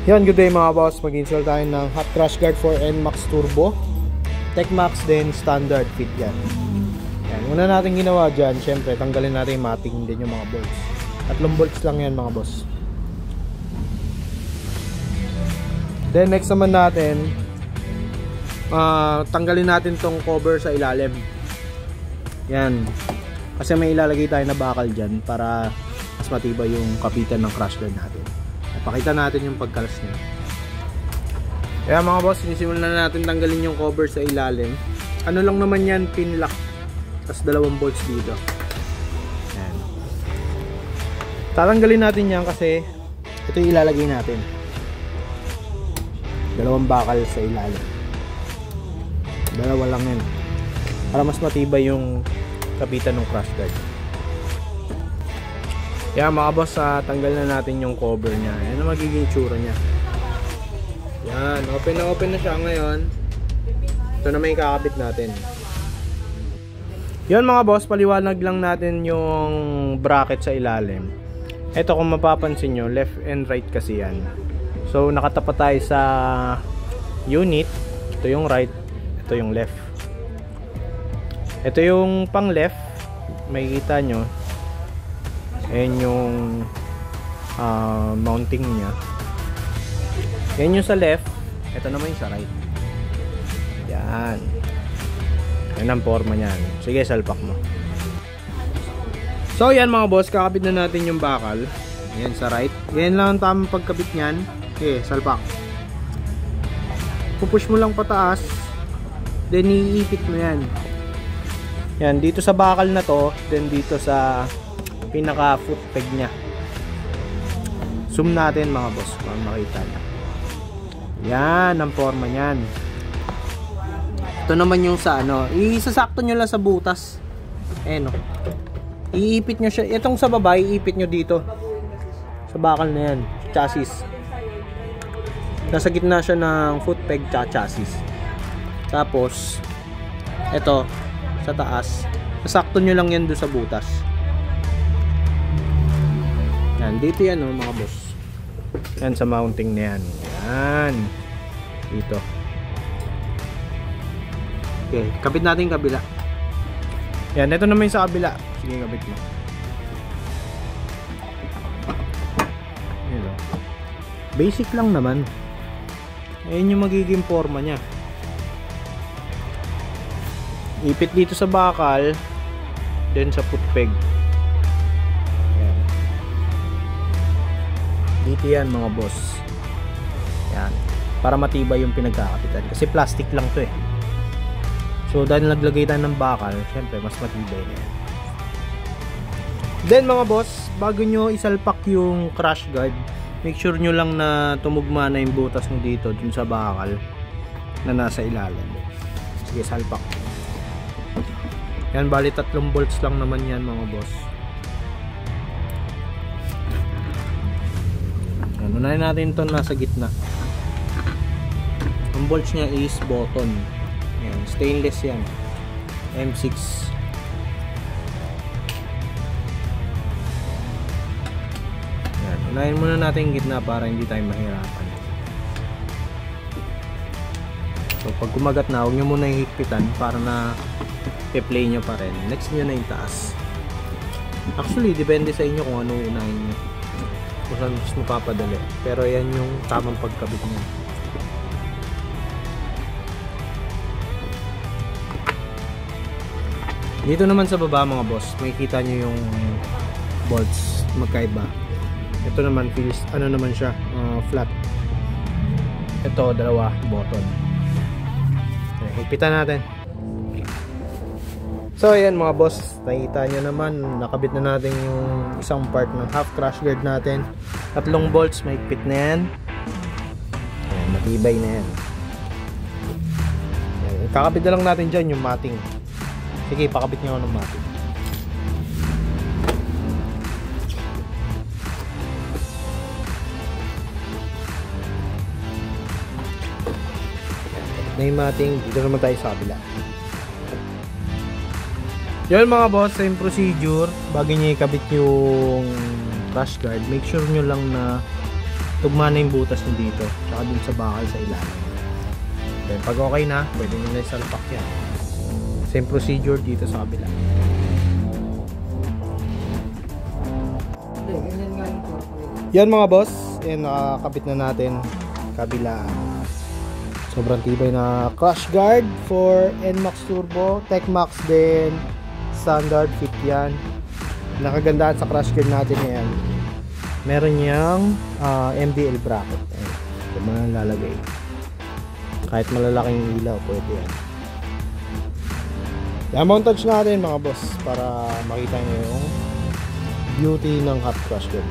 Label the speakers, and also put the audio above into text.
Speaker 1: Yan, good day mga boss. Mag-install tayo ng hot crash guard for NMAX Turbo. TechMax din, standard fit yan. Yan, una natin ginawa dyan, syempre tanggalin natin yung mating din yung mga bolts. 3 bolts lang yan mga boss. Then next naman natin, tanggalin natin tong cover sa ilalim. Yan, kasi may ilalagay tayo na bakal dyan para mas matibay yung kapitan ng crash guard natin. Pakita natin yung pagkalas niya. Kaya mga boss, sinisimulan na natin tanggalin yung cover sa ilalim. Ano lang naman yan, pin lock. Tapos 2 bolts dito. Ayan. Tatanggalin natin yan kasi ito yung ilalagay natin. 2 bakal sa ilalim. 2 lang yan. Para mas matibay yung kapitan ng crash guard. Kaya mga boss, tanggal na natin yung cover niya. Yan ang magiging tsura niya. Yan, open na siya ngayon. Ito na may kakabit natin. Yan mga boss, paliwanag lang natin yung bracket sa ilalim. Ito kung mapapansin nyo, left and right kasi yan. So nakatapat tayo sa unit. Ito yung right, ito yung left. Ito yung pang left, makikita nyo. Ayan yung mounting nya. Yan yung sa left. Ito naman yung sa right. Yan. Yan ang forma nyan. Sige, salpak mo. So yan mga boss, kakabit na natin yung bakal. Yan sa right. Yan lang ang tamang pagkabit nyan. Okay, salpak. Pupush mo lang pataas. Then iipit mo yan. Yan, dito sa bakal na to. Then dito sa pinaka foot peg nya. Zoom natin mga boss para makita nyo. Yan ang forma nyan. Ito naman yung sa ano, isasakto nyo lang sa butas. No. Iipit nyo siya. Itong sa baba, iipit nyo dito sa bakal na yan, chassis. Nasa gitna siya ng foot peg chassis. Tapos ito sa taas, sasakto nyo lang yan doon sa butas. Yan, dito yan mga boss. Yan sa mounting na yan. Yan. Dito. Okay, kapit natin yung kabila. Yan, ito naman yung sa kabila. Sige, kapit mo. Yan, basic lang naman. Ayan yung magiging forma nya. Ipit dito sa bakal, then sa foot peg. Dito yan mga boss. Yan. Para matibay yung pinagkakapitan. Kasi plastic lang to eh. So dahil naglagay tayo ng bakal, syempre mas matibay na yan. Then mga boss, bago nyo isalpak yung crash guard, make sure nyo lang na tumugma na yung butas mo dito dun sa bakal na nasa ilalim. Sige, salpak. Yan, bali 3 bolts lang naman yan mga boss. Unahin natin ito nasa gitna. Ang bolts niya is button. Yan, stainless yan. M6. Yan, unahin muna natin yung gitna para hindi tayo mahirapan. So pag kumagat na, huwag nyo muna yung higpitan para na i-play nyo pa rin. Next nyo na yung taas. Actually, depende sa inyo kung ano unahin nyo. Kung saan mas mapapadali. Pero yan yung tamang pagkabit niya. Dito naman sa baba mga boss, makikita nyo yung bolts magkaiba. Ito naman feels, ano naman siya, flat. Ito 2 button. Okay, higpitan natin. So ayan mga boss, nakikita nyo naman, nakabit na natin yung isang part ng half crash guard natin. 3 bolts, mahigpit na yan. Ayan, matibay na yan. Ayan, kakabit na lang natin dyan yung mating. Sige, pakabit nyo ng mating. Ayan, na yung mating, dito naman tayo sa kabila. Yan mga boss, same procedure. Bago nyo ikabit yung crash guard, make sure nyo lang na tugma na yung butas nyo dito, tsaka dun sa bakal sa ilalim. Then pag okay na, pwede nyo na isalpak yan. Same procedure dito sa kabila. Yan mga boss, yan nakakabit na natin kabila. Sobrang tibay na crash guard for NMAX Turbo, TechMax din, standard fit yan. Nakagandaan sa crash guard natin yan, meron niyang MDL bracket. Ito mo lang lalagay. Kahit malalaking ilaw, pwede yan. Yan, montage natin mga boss para makita nyo yung beauty ng hot crash guard.